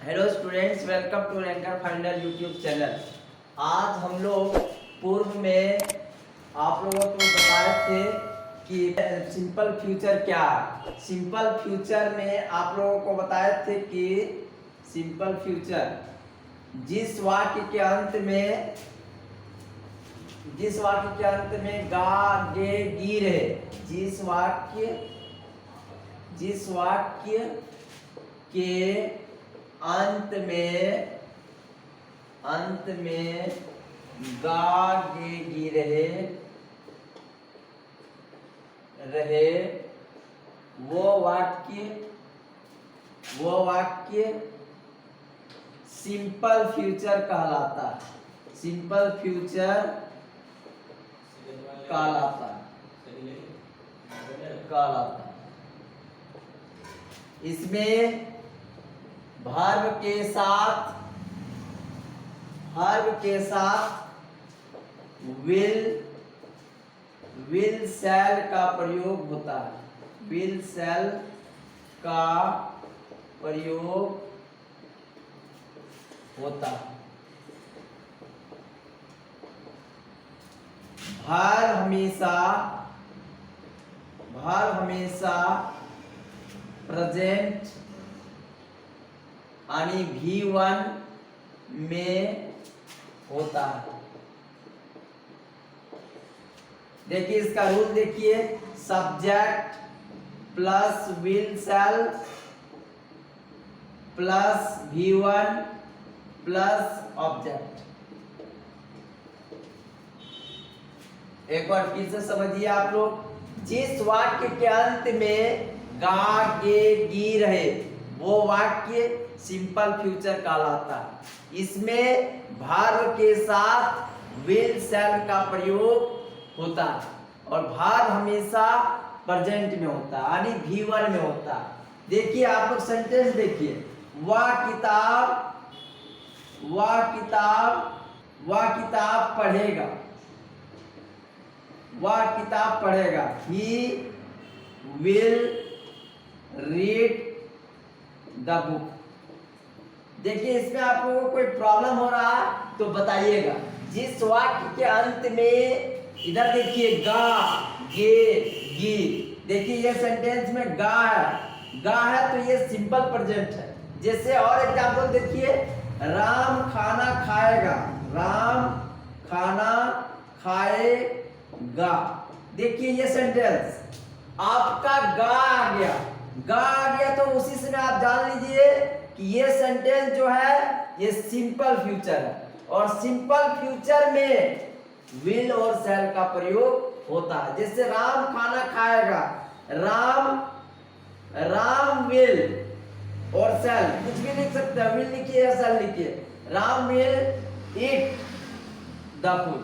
Hello students, welcome to Ranker Finder YouTube channel. आज हम लोग पूर्व में आप लोगों को बताए थे कि सिंपल फ्यूचर क्या है। सिंपल फ्यूचर में आप लोगों को बताए थे कि सिंपल फ्यूचर जिस वाक्य के अंत में गा गे गी रहे, जिस वाक्य के अंत में गा गे गी रहे वो वाक्य सिंपल फ्यूचर कहलाता है। सिंपल फ्यूचर कहलाता है। इसमें वर्ब के साथ विल शैल का प्रयोग होता है। विल शैल का प्रयोग होता है। भार हमेशा प्रेजेंट यानी V1 में होता है। देखिए इसका रूल देखिए, subject plus will shall plus V1 plus object. एक बार फिर से समझिए आप लोग, जिस वाक्य के अंत में गा गे गी रहे वो वाक्य सिंपल फ्यूचर कहलाता है। इसमें वर्ब के साथ विल शैल का प्रयोग होता है और वर्ब हमेशा प्रेजेंट में होता है यानी V1 में होता है। देखिए आप लोग सेंटेंस देखिए, वह किताब पढ़ेगा। वह किताब पढ़ेगा। He will read the book। देखिए इसमें आप लोगों को कोई प्रॉब्लम हो रहा है तो बताइएगा। जिस वाक्य के अंत में इधर देखिए गा गे गी, देखिए ये सेंटेंस में गा है तो ये सिंपल प्रेजेंट है। जैसे और एग्जांपल देखिए, राम खाना खाएगा। राम खाना खाएगा। देखिए ये सेंटेंस आपका गा आ गया तो उसी से आप जान लीजिए कि ये सेंटेंस जो है ये सिंपल फ्यूचर है और सिंपल फ्यूचर में विल और शैल का प्रयोग होता है। जैसे राम खाना खाएगा, राम विल और शैल कुछ भी लिख सकते हैं, विल लिखिए या शैल लिखिए। Ram will eat the food.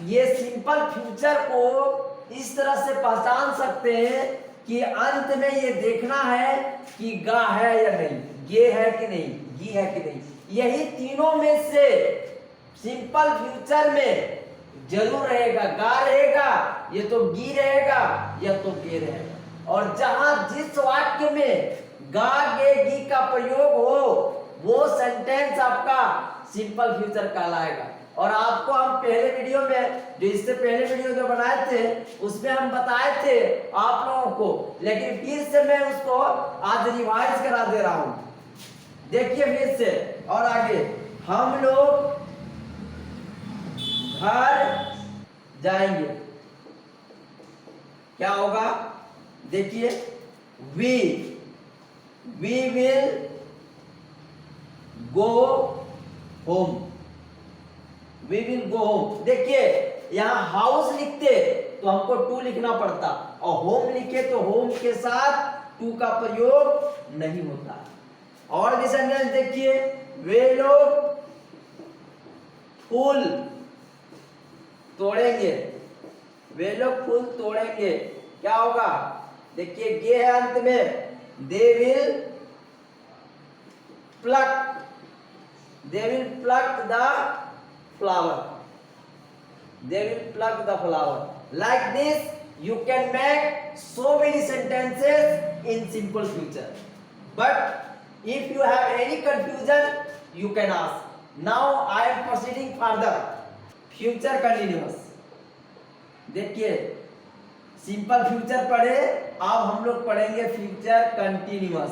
ये सिंपल फ्यूचर को इस तरह से पहचान सकते हैं कि अंत में ये देखना है कि गा है या नहीं, गे है कि नहीं, गी है कि नहीं। यही तीनों में से सिंपल फ्यूचर में जरूर रहेगा, गा रहेगा, ये तो गी रहेगा या तो गे रहेगा। और जहां जिस वाक्य में गा गे गी का प्रयोग हो वो सेंटेंस आपका सिंपल फ्यूचर कहलाएगा। और आपको हम पहले वीडियो में जो इससे पहले वीडियो जो बनाए थे उसमें हम बताए थे आप लोगों को, लेकिन फिर से मैं उसको आज रिवाइज करा दे रहा हूं। देखिए फिर से और आगे, हम लोग घर जाएंगे, क्या होगा? देखिए we will go home. We will go home. देखिए यहां हाउस लिखते तो हमको टू लिखना पड़ता और होम लिखे तो होम के साथ टू का प्रयोग नहीं होता। और भी सेंटेंस देखिए, वे लोग फूल तोड़ेंगे। वे लोग फूल तोड़ेंगे, क्या होगा? देखिए गे है अंत में, they will plug the flower। They will pluck the flower. Like this, you can make so many sentences in simple future. But if you have any confusion, you can ask. Now I am proceeding further. Future continuous. देखिए simple future पढ़े, अब हम लोग पढ़ेंगे future continuous.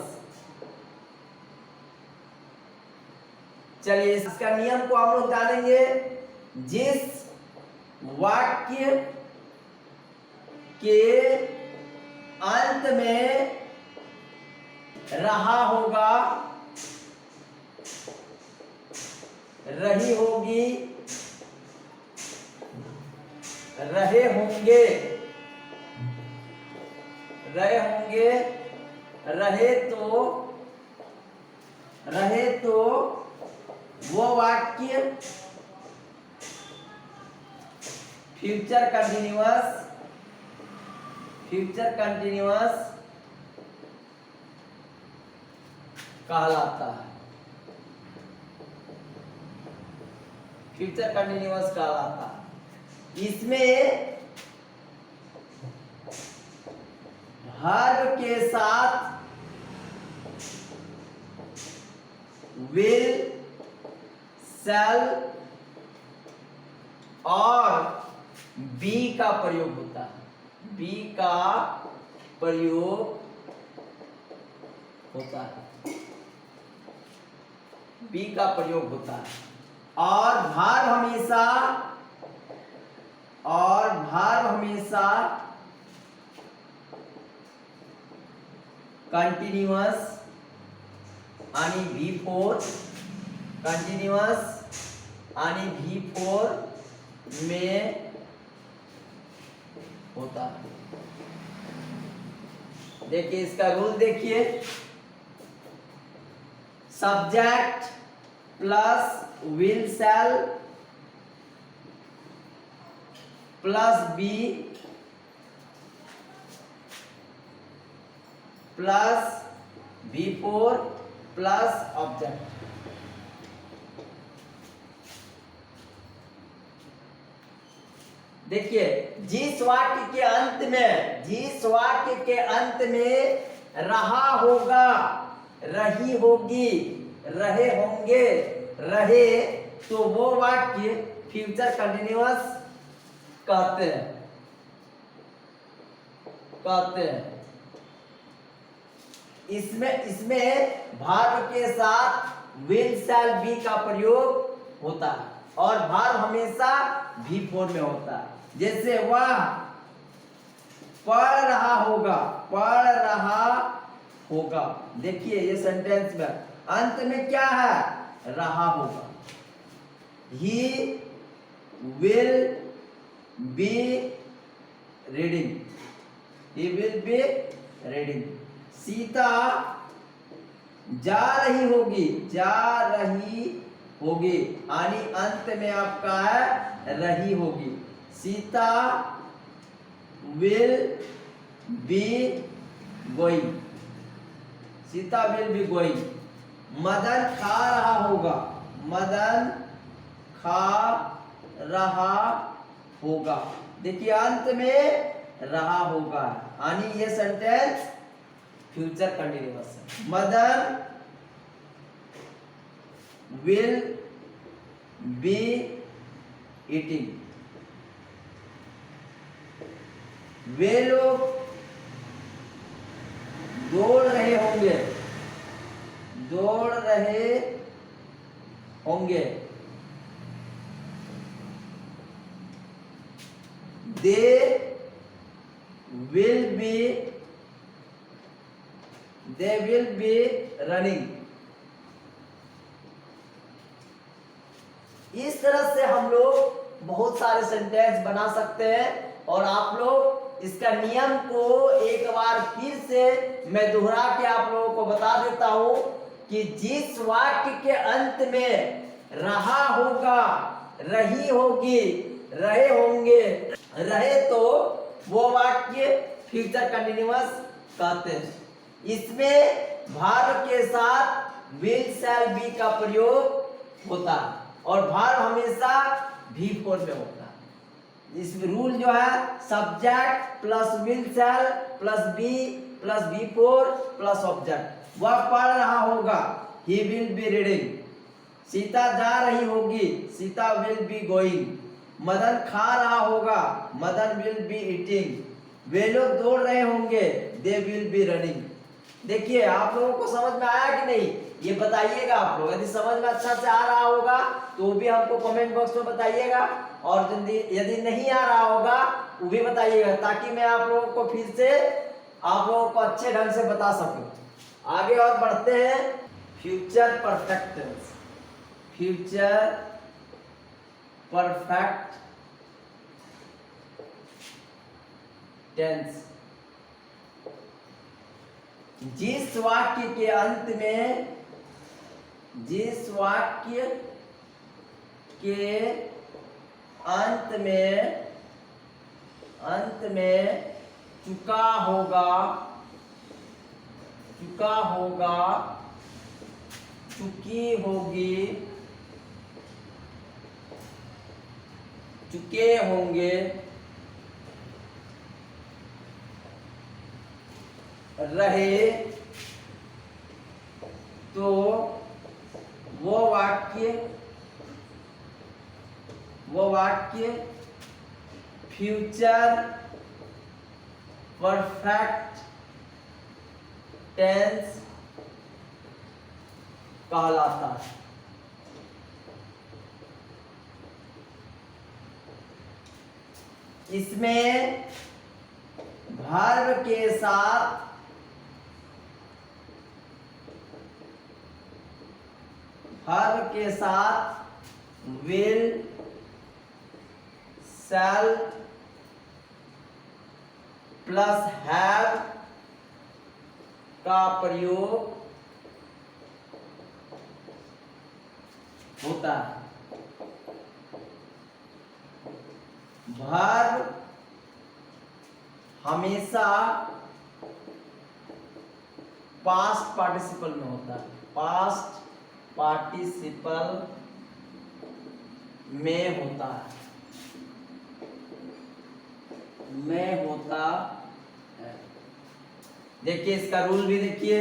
चलिए इसका नियम को हम लोग जानेंगे। जिस वाक्य के अंत में रहा होगा, रही होगी, रहे होंगे, रहे तो वो वाक्य फ्यूचर कंटिन्यूअस कहलाता है। फ्यूचर कंटिन्यूअस कहलाता है। इसमें वर्ब के साथ विल, शैल और बी का प्रयोग होता है। बी का प्रयोग होता है। बी का प्रयोग होता है। और भार हमेशा कंटिन्यूअस यानी V4 में होता है। देखिए इसका रूल देखिए। Subject plus will, shall plus be plus V4 plus object. देखिए जिस वाक्य के अंत में रहा होगा, रही होगी, रहे होंगे, रहे तो वो वाक्य फ्यूचर कंटिन्यूअस कहते हैं। इसमें भार्ब के साथ विल, शैल, बी का प्रयोग होता है और भार्ब हमेशा V4 में होता है। जैसे वह पढ़ रहा होगा। देखिए ये सेंटेंस में अंत में क्या है? रहा होगा। He will be reading. Sita जा रही होगी यानी अंत में आपका है रही होगी। Sita will be going. Madan खा रहा होगा। देखिए अंत में रहा होगा यानी ये सेंटेंस फ्यूचर कंटिन्यूअस है। Madan will be eating. वे लोग दौड़ रहे होंगे। They will be running. इस तरह से हम लोग बहुत सारे सेंटेंस बना सकते हैं और आप लोग इसका नियम को एक बार फिर से मैं दोहरा के आप लोगों को बता देता हूं कि जिस वाक्य के अंत में रहा होगा, रही होगी, रहे होंगे, रहे तो वो वाक्य फ्यूचर कंटिन्यूअस कहते हैं। इसमें भार्ब के साथ विल, शैल, बी का प्रयोग होता है और भार्ब हमेशा V4 में होता है। इसमें रूल जो है subject plus will, shall plus be plus V4 plus object. वह पढ़ रहा होगा, he will be reading। Sita जा रही होगी, Sita will be going। Madan खा रहा होगा, मदन will be eating। वे लोग दौड़ रहे होंगे, they will be running। देखिए आप लोगों को समझ में आया कि नहीं, ये बताइएगा आप लोग। यदि समझ में अच्छा से आ रहा होगा तो भी हमको कमेंट बॉक्स में बताइएगा, और यदि नहीं आ रहा होगा वो भी बताइएगा, ताकि मैं आप लोगों को फिर से आप लोगों को अच्छे ढंग से बता सकूं। आगे और बढ़ते हैं। Future perfect tense. Future perfect tense. जिस वाक्य के अंत में, जिस वाक्य के अंत में चुका होगा, चुका होगा, चुकी होगी, चुके होंगे, रहे, तो वो वाक्य फ्यूचर परफेक्ट टेंस कहलाता है। इसमें वर्ब के साथ विल, शैल प्लस हैव का प्रयोग होता है। वर्ब हमेशा पास्ट पार्टिसिपल में होता है, पास्ट पार्टिसिपल में होता है, में होता है। देखिए इसका रूल भी देखिए,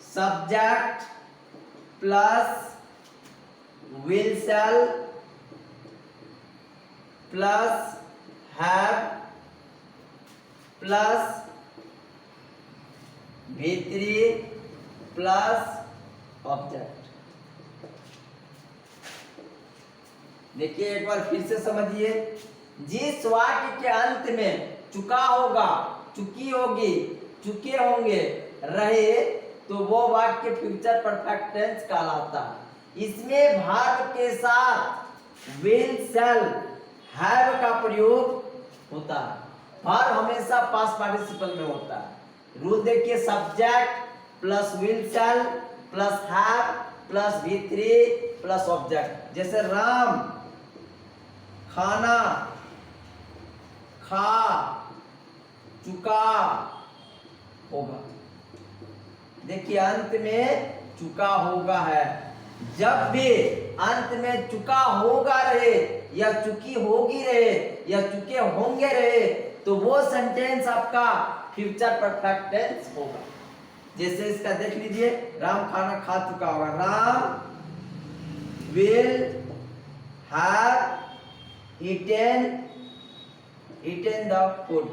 subject plus will shall plus have plus V3 plus object. देखिए एक बार फिर से समझिए, जिस वाक्य के अंत में चुका होगा, चुकी होगी, चुके होंगे, रहे, तो वो वाक्य फ्यूचर परफेक्ट टेंस कहलाता है। इसमें वर्ब के साथ विल, शैल, हैव का प्रयोग होता है। वर्ब हमेशा पास्ट पार्टिसिपल में होता है। रूल देखिए, subject plus will shall plus have plus V3 plus object. जैसे राम खाना खा चुका होगा। देखिए अंत में चुका होगा है। जब भी अंत में चुका होगा रहे या चुकी होगी रहे या चुके होंगे रहे, तो वो सेंटेंस आपका फ्यूचर परफेक्ट टेंस होगा। जैसे इसका देख लीजिए, राम खाना खा चुका होगा, Ram will have eaten the food.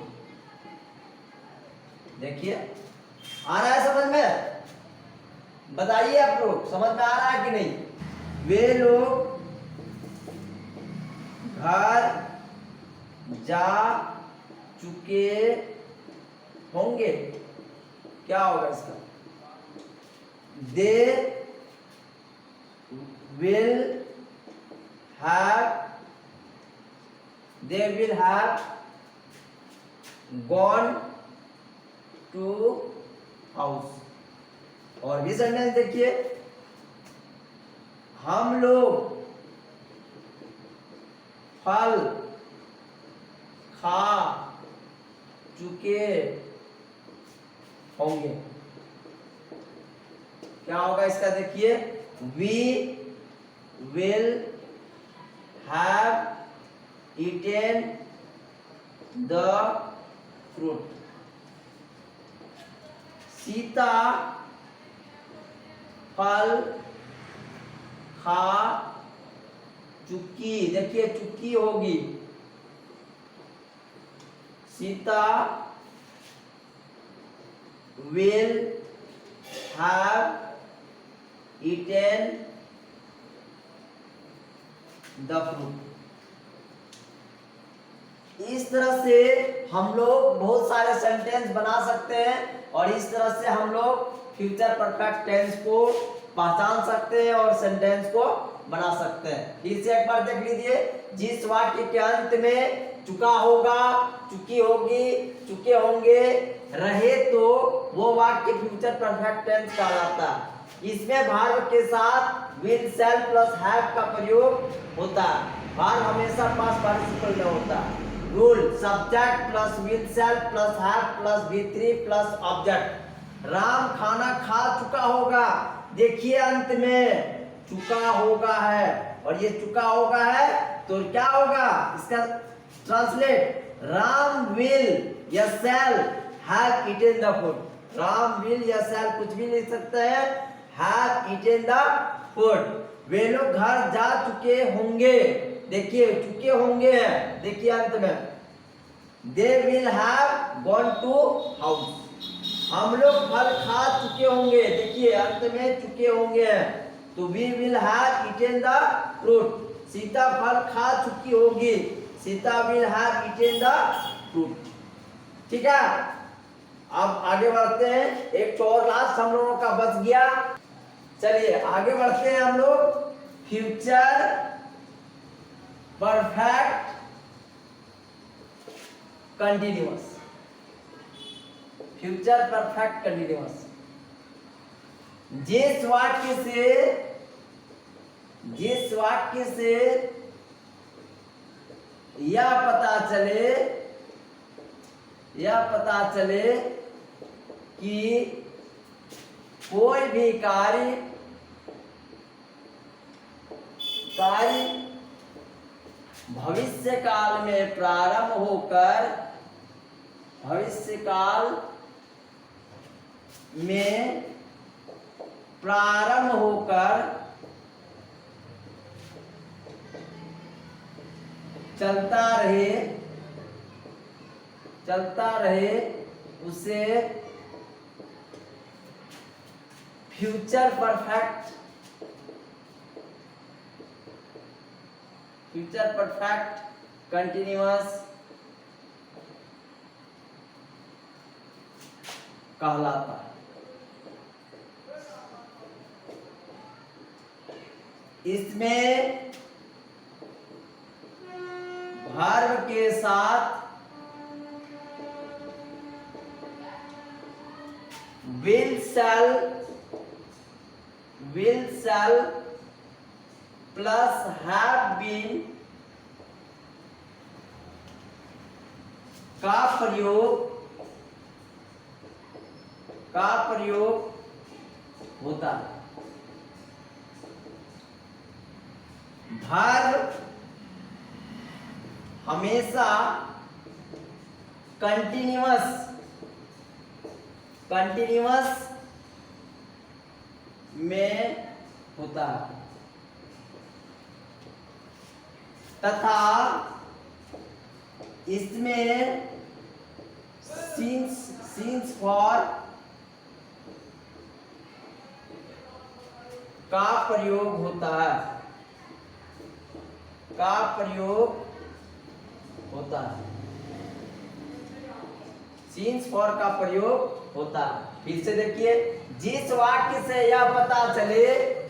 देखिए आ रहा है समझ में? बताइए आप लोग, समझ में आ रहा है कि नहीं? वे लोग घर जा चुके होंगे। क्या होगा इसका? They will have gone to house. और भी सेंटेंस देखिए, हम लोग फल खा चुके होंगे। क्या होगा इसका? देखिए, we will have eaten the fruit. Sita फल खा चुकी, देखिए चुकी होगी, Sita will have eaten the fruit। इस तरह से हम लोग बहुत सारे सेंटेंस बना सकते हैं और इस तरह से हम लोग फ्यूचर परफेक्ट टेंस को पहचान सकते हैं और सेंटेंस को बना सकते हैं। फिर से एक बार देख लीजिए, जिस वाक्य के अंत में चुका होगा, चुकी होगी, चुके होंगे रहे तो वो वाक्य फ्यूचर परफेक्ट टेंस कहलाता है। इसमें भार्ब के साथ विल, शैल प्लस हैव का प्रयोग होता है। भार्ब हमेशा पास्ट पार्टिसिपल में होता है। Rule, subject plus will, shall plus have plus V3 plus object. Ram खाना खा चुका होगा, देखिए अंत में चुका होगा है और ये चुका होगा है तो क्या होगा, इसका ट्रांसलेट राम विल या shall have eaten the food. Ram will या शैल कुछ भी लिख सकते हैं, हैव ईटेन द फूड। वे लोग घर जा चुके होंगे, देखिए चुके होंगे हैं, देखिए अंत में they will have gone to house. हम लोग फल खा चुके होंगे, देखिए अंत में चुके होंगे तो we will have eaten the fruit. Sita फल खा चुकी होगी, Sita will have eaten the fruit. ठीक है, अब आगे बढ़ते हैं। एक तो और लास्ट हम लोगों का बच गया। चलिए आगे बढ़ते हैं हम लोग। Future perfect continuous. Future perfect continuous जिस वाक्य से यह पता चले कि कोई भी कार्य भविष्य काल में प्रारंभ होकर चलता रहे उसे फ्यूचर परफेक्ट कंटिन्यूअस कहलाता है। इसमें वर्ब के साथ will shall plus have been का प्रयोग होता है। वर्ब हमेशा कंटिन्यूअस में होता है तथा इसमें since for का प्रयोग होता है। since for का प्रयोग होता है। फिर से देखिए, जिस वाक्य से यह पता चले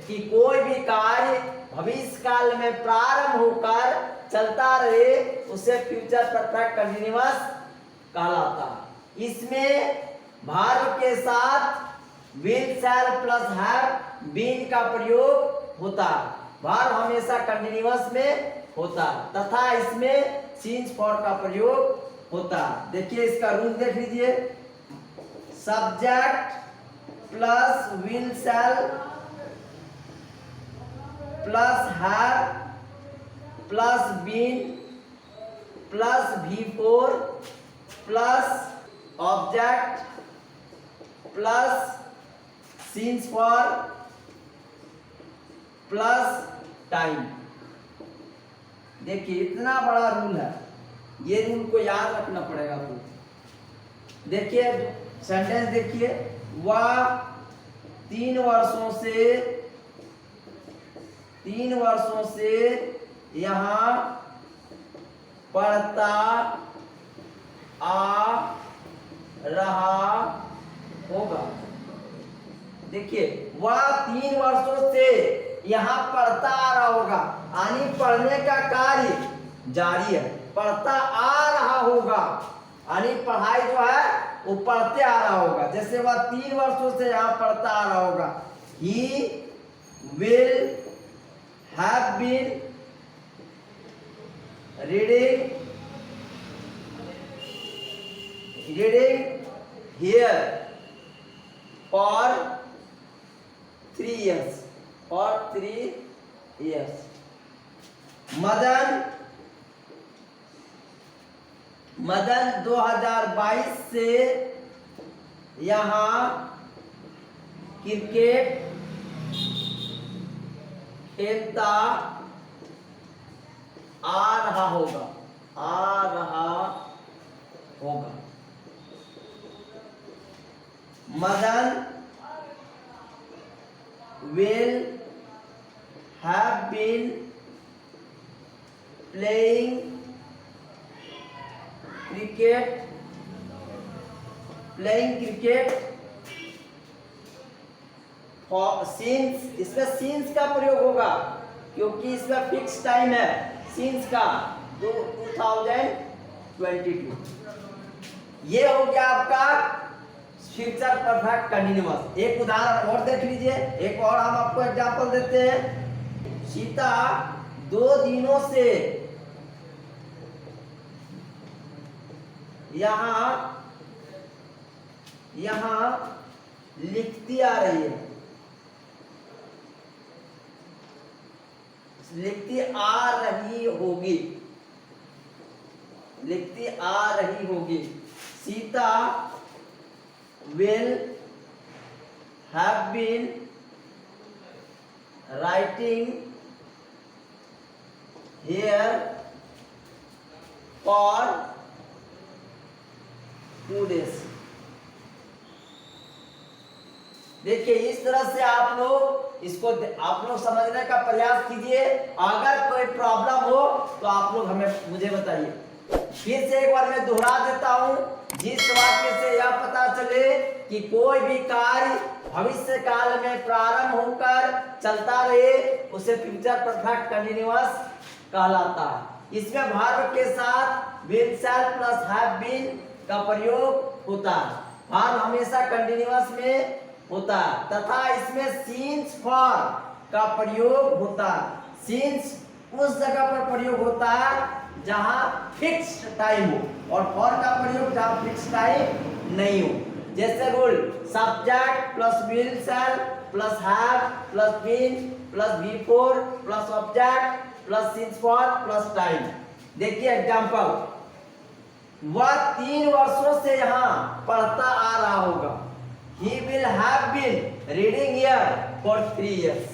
कि कोई भी कार्य भविष्य काल में प्रारंभ होकर चलता रहे उसे फ्यूचर परफेक्ट कंटिन्यूअस कहलाता है। इसमें वर्ब के साथ will shall plus have been का प्रयोग होता है। वर्ब हमेशा कंटिन्यूअस में होता है तथा इसमें सिंस फॉर का प्रयोग होता है। देखिए इसका रूल देख लीजिए, subject plus will shall plus have plus been plus V4 plus object plus since for plus time. देखिए इतना बड़ा रूल है, ये रूल को याद रखना पड़ेगा आपको। देखिए सेंटेंस देखिए, वह 3 वर्षों से यहाँ पढ़ता आ रहा होगा। देखिए वह 3 वर्षों से यहाँ पढ़ता आ रहा होगा, यानी पढ़ने का कार्य जारी है, पढ़ता आ रहा होगा, यानी पढ़ाई जो है वो पढ़ते आ रहा होगा। जैसे वह 3 वर्षों से यहाँ पढ़ता आ रहा होगा, he will have been reading here for 3 years, for 3 years। Madan 2022 से यहाँ क्रिकेट खेलता आ रहा होगा, Madan will have been playing cricket since, इसमें since का प्रयोग होगा क्योंकि इसमें फिक्स टाइम है since का 2022। ये हो गया आपका फ्यूचर परफेक्ट कंटिन्यूअस। एक उदाहरण और देख लीजिए, एक और हम आपको एग्जांपल देते हैं। सीता 2 दिनों से यहाँ लिखती आ रही है, लिखती आ रही होगी। Sita will have been writing here for 2 days। देखिए इस तरह से आप लोग समझने का प्रयास कीजिए। अगर कोई प्रॉब्लम हो तो आप लोग मुझे बताइए। फिर से एक बार मैं दोहरा देता हूं, जिस वाक्य से यह पता चले कि कोई भी कार्य भविष्य काल में प्रारंभ होकर चलता रहे उसे फ्यूचर परफेक्ट कंटिन्यूअस कहलाता है। इसमें वर्ब के साथ will shall plus have been का प्रयोग होता है। वर्ब हमेशा कंटिन्यूअस में होता है तथा इसमें सीन्स फॉर का प्रयोग होता है। सीन्स उस जगह पर प्रयोग होता है जहां फिक्स्ड टाइम हो और फॉर का प्रयोग जहां फिक्स्ड टाइम नहीं हो। जैसे rule subject plus will shall plus have plus been plus before plus object plus since for plus time. देखिए एग्जांपल, वह 3 वर्षों से यहाँ पढ़ता आ रहा होगा। He will have been reading here for 3 years।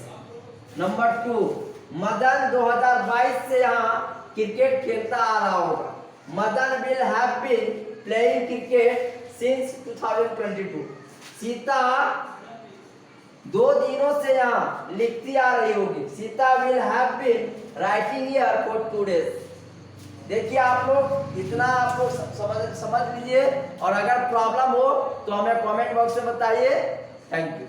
Number 2, Madan 2022 से यहाँ क्रिकेट खेलता आ रहा होगा। Madan will have been playing cricket since 2022। Sita 2 दिनों से यहाँ लिखती आ रही होगी। Sita will have been writing here for 2 days। देखिए आप लोग इतना आप लोग समझ लीजिए और अगर प्रॉब्लम हो तो हमें कमेंट बॉक्स में बताइए। Thank you.